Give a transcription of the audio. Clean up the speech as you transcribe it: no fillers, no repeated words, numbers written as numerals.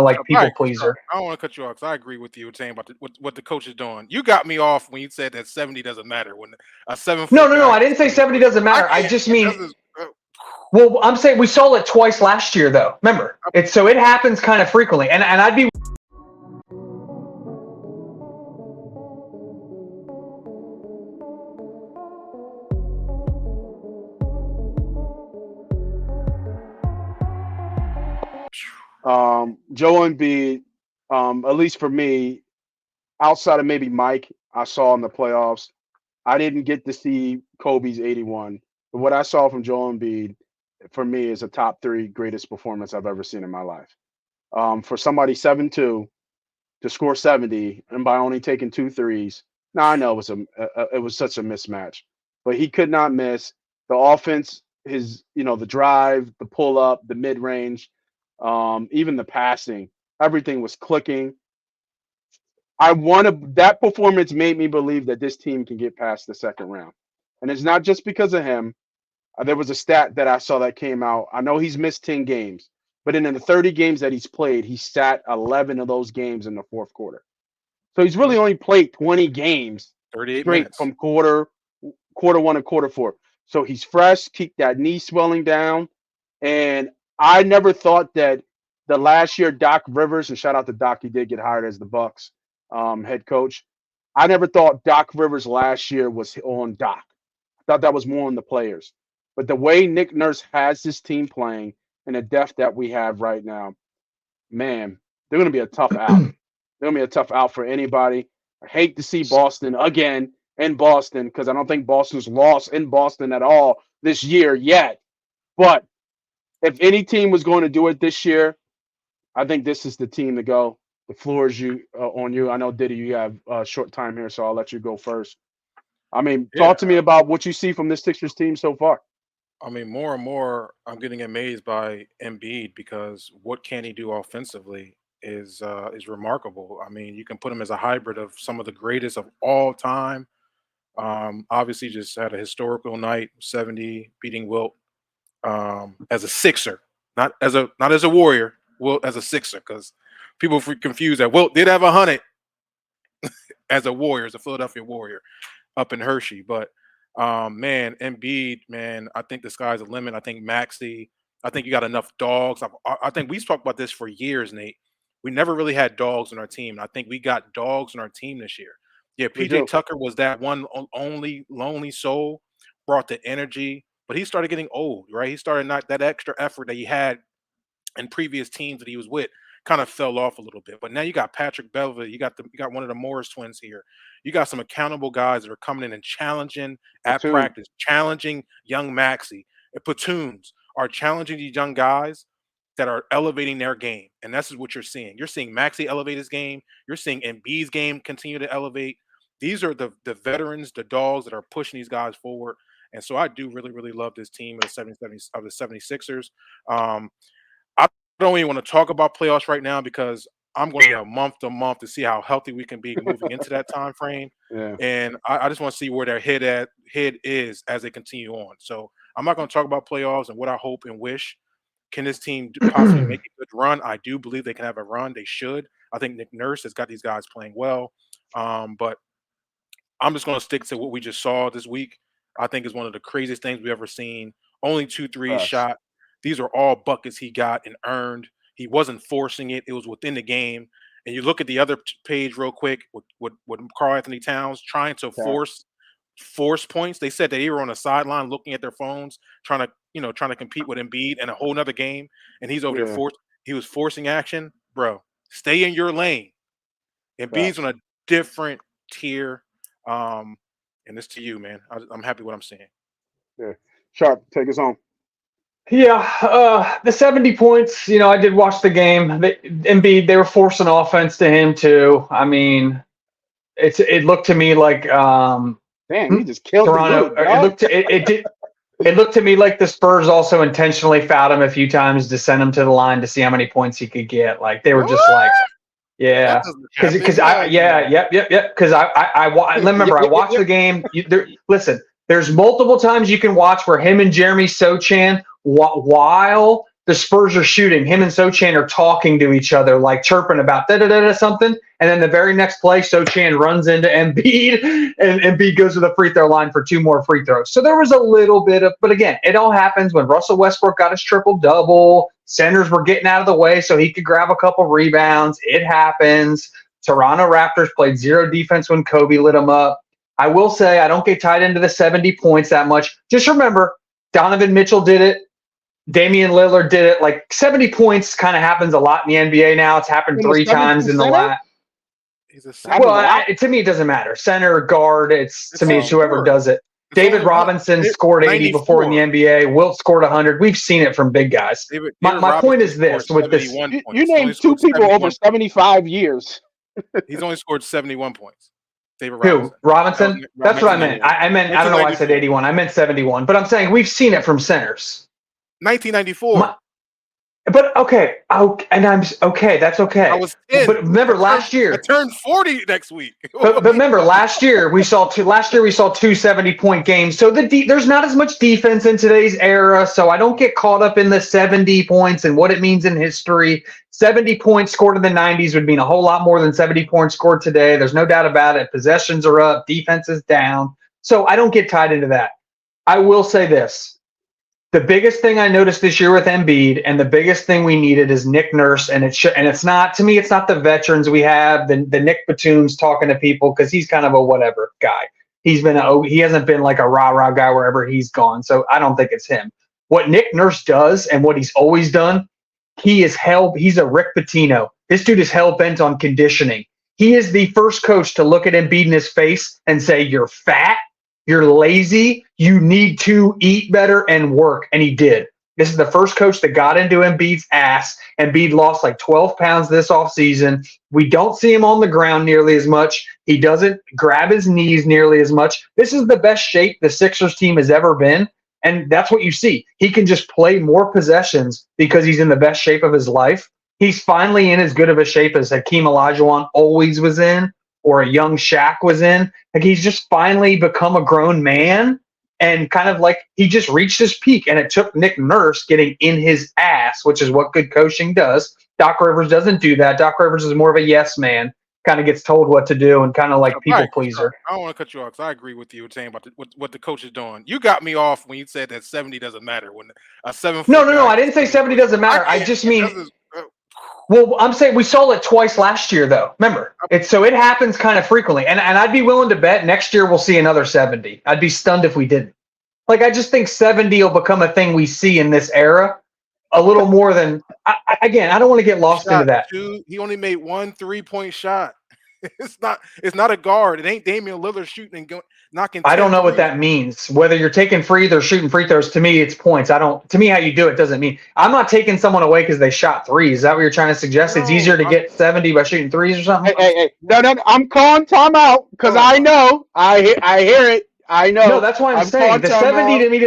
like Sorry, people pleaser. I don't want to cut you off because I agree with you saying about what the coach is doing. You got me off when you said that 70 doesn't matter when a 7 foot No. guy I gets didn't say 70 70 points. doesn't I matter. I get just it mean, doesn't. well, I'm saying we saw it twice last year, though. Remember, so it happens kind of frequently, and I'd be. Joel Embiid, at least for me, outside of maybe Mike, I saw in the playoffs. I didn't get to see Kobe's 81, but what I saw from Joel Embiid, for me, is a top 3 greatest performance I've ever seen in my life. For somebody 7'2" to score 70 and by only taking 2 threes. Now I know it was such a mismatch, but he could not miss the offense. The drive, the pull up, the mid range, even the passing, everything was clicking. That performance made me believe that this team can get past the second round, and it's not just because of him. There was a stat that I saw that came out. I know he's missed 10 games, but in the 30 games that he's played, he sat 11 of those games in the fourth quarter. So he's really only played 20 games 38 straight minutes. from quarter 1 to quarter 4. So he's fresh, keep that knee swelling down. And I never thought that the last year Doc Rivers, and shout out to Doc, he did get hired as the Bucks head coach. I never thought Doc Rivers last year was on Doc. I thought that was more on the players. But the way Nick Nurse has this team playing and the depth that we have right now, man, they're going to be a tough out. They're going to be a tough out for anybody. I hate to see Boston again in Boston because I don't think Boston's lost in Boston at all this year yet. But if any team was going to do it this year, I think this is the team to go. The floor is on you. I know, Diddy, you have a short time here, so I'll let you go first. I mean, Yeah, talk to me about what you see from this Sixers team so far. I mean, more and more, I'm getting amazed by Embiid because what can he do offensively is remarkable. I mean, you can put him as a hybrid of some of the greatest of all time. Obviously, just had a historical night, 70, beating Wilt as a Sixer, not as a Warrior, Wilt as a Sixer, because people confuse that Wilt did have 100 as a Warrior, as a Philadelphia Warrior up in Hershey, but man, Embiid, man, I think the sky's the limit. I think Maxey, I think you got enough dogs. I think we've talked about this for years, Nate. We never really had dogs in our team. I think we got dogs in our team this year. Yeah, We PJ do. Tucker was that one only lonely soul, brought the energy, but he started getting old, right? He started not that extra effort that he had in previous teams that he was with kind of fell off a little bit. But now you got Patrick Beverly, you got one of the Morris twins here. You got some accountable guys that are coming in and challenging at Platoon. practice, challenging young Maxi. And platoons are challenging these young guys that are elevating their game. And this is what you're seeing. You're seeing Maxi elevate his game. You're seeing Embiid's game continue to elevate. These are the veterans, the dogs that are pushing these guys forward. And so I do really, really love this team of the 76ers. I don't even want to talk about playoffs right now because I'm going to be a month to month to see how healthy we can be moving into that time frame. Yeah. And I just want to see where their head is as they continue on. So I'm not going to talk about playoffs and what I hope and wish. Can this team possibly make a good run? I do believe they can have a run. They should. I think Nick Nurse has got these guys playing well. But I'm just going to stick to what we just saw this week. I think is one of the craziest things we've ever seen. Only 2 threes Us. shot. These are all buckets he got and earned. He wasn't forcing it. It was within the game. And you look at the other page real quick with Karl Anthony Towns trying to Yeah. force points. They said that they were on the sideline looking at their phones, trying to compete with Embiid in a whole nother game. And he's over Yeah. there he was forcing action. Bro, stay in your lane. Embiid's Facts. on a different tier. And it's to you, man. I'm happy with what I'm seeing. Yeah. Sharp, take us home. Yeah, the 70 points, I did watch the game. Embiid, they were forcing offense to him too. I mean, it looked to me like Damn, you just killed Toronto. the mood, dog. It looked to me like the Spurs also intentionally fouled him a few times to send him to the line to see how many points he could get. Like they were just like, yeah, That doesn't because happen. yep. Because remember I watched the game. Listen, there's multiple times you can watch where him and Jeremy Sochan while the Spurs are shooting. Him and Sochan are talking to each other, like chirping about da-da-da-da something. And then the very next play, Sochan runs into Embiid, and Embiid goes to the free throw line for 2 more free throws. So there was a little bit of, but again, it all happens when Russell Westbrook got his triple-double. Centers were getting out of the way so he could grab a couple rebounds. It happens. Toronto Raptors played zero defense when Kobe lit them up. I will say I don't get tied into the 70 points that much. Just remember, Donovan Mitchell did it. Damian Lillard did it. Like 70 points kind of happens a lot in the NBA now. It's happened 3 times in the last. He's a center. Well, to me, it doesn't matter. Center, guard, it's whoever does it. David Robinson scored 80 before in the NBA. Wilt scored 100. We've seen it from big guys. My point is this: with this, you named 2 people over 75 years. He's only scored 71 points. David Robinson. Who? Robinson? That's what I meant. I meant. I don't know why I said 81. I meant 71. But I'm saying we've seen it from centers. 1994. But okay, and I'm okay. That's okay. I was 10. But remember, last year I turned 40 next week. but remember, last year we saw 2 70-point games. So there's not as much defense in today's era. So I don't get caught up in the 70 points and what it means in history. 70 points scored in the 90s would mean a whole lot more than 70 points scored today. There's no doubt about it. Possessions are up, defense is down. So I don't get tied into that. I will say this. The biggest thing I noticed this year with Embiid, and the biggest thing we needed, is Nick Nurse, and it's not, to me, it's not the veterans we have, the Nick Batum's talking to people, because he's kind of a whatever guy. He hasn't been like a rah-rah guy wherever he's gone, so I don't think it's him. What Nick Nurse does, and what he's always done, he's a Rick Pitino. This dude is hell-bent on conditioning. He is the first coach to look at Embiid in his face and say, "You're fat. You're lazy. You need to eat better and work." And he did. This is the first coach that got into Embiid's ass. Embiid lost like 12 pounds this offseason. We don't see him on the ground nearly as much. He doesn't grab his knees nearly as much. This is the best shape the Sixers team has ever been. And that's what you see. He can just play more possessions because he's in the best shape of his life. He's finally in as good of a shape as Hakeem Olajuwon always was in, or a young Shaq was in. Like, he's just finally become a grown man, and kind of like he just reached his peak. And it took Nick Nurse getting in his ass, which is what good coaching does. Doc Rivers doesn't do that. Doc Rivers is more of a yes man, kind of gets told what to do and kind of like people pleaser. I don't want to cut you off because I agree with you saying about what the coach is doing. You got me off when you said that 70 doesn't matter. When a 7 foot No, I didn't say 70 doesn't matter. I just mean. Well, I'm saying we saw it twice last year, though. Remember, it happens kind of frequently, and I'd be willing to bet next year we'll see another 70. I'd be stunned if we didn't. Like, I just think 70 will become a thing we see in this era, a little more than. I don't want to get lost into that. Dude, he only made 1 3-point shot. It's not a guard. It ain't Damian Lillard shooting and knocking. I don't know what that means. Whether you're taking free or shooting free throws, to me, it's points. To me, how you do it doesn't mean. I'm not taking someone away because they shot threes. Is that what you're trying to suggest? No, it's easier to get 70 by shooting threes or something? Hey. No. I'm calling timeout because I know. I hear it. I know. No, that's why I'm saying the 70 to me doesn't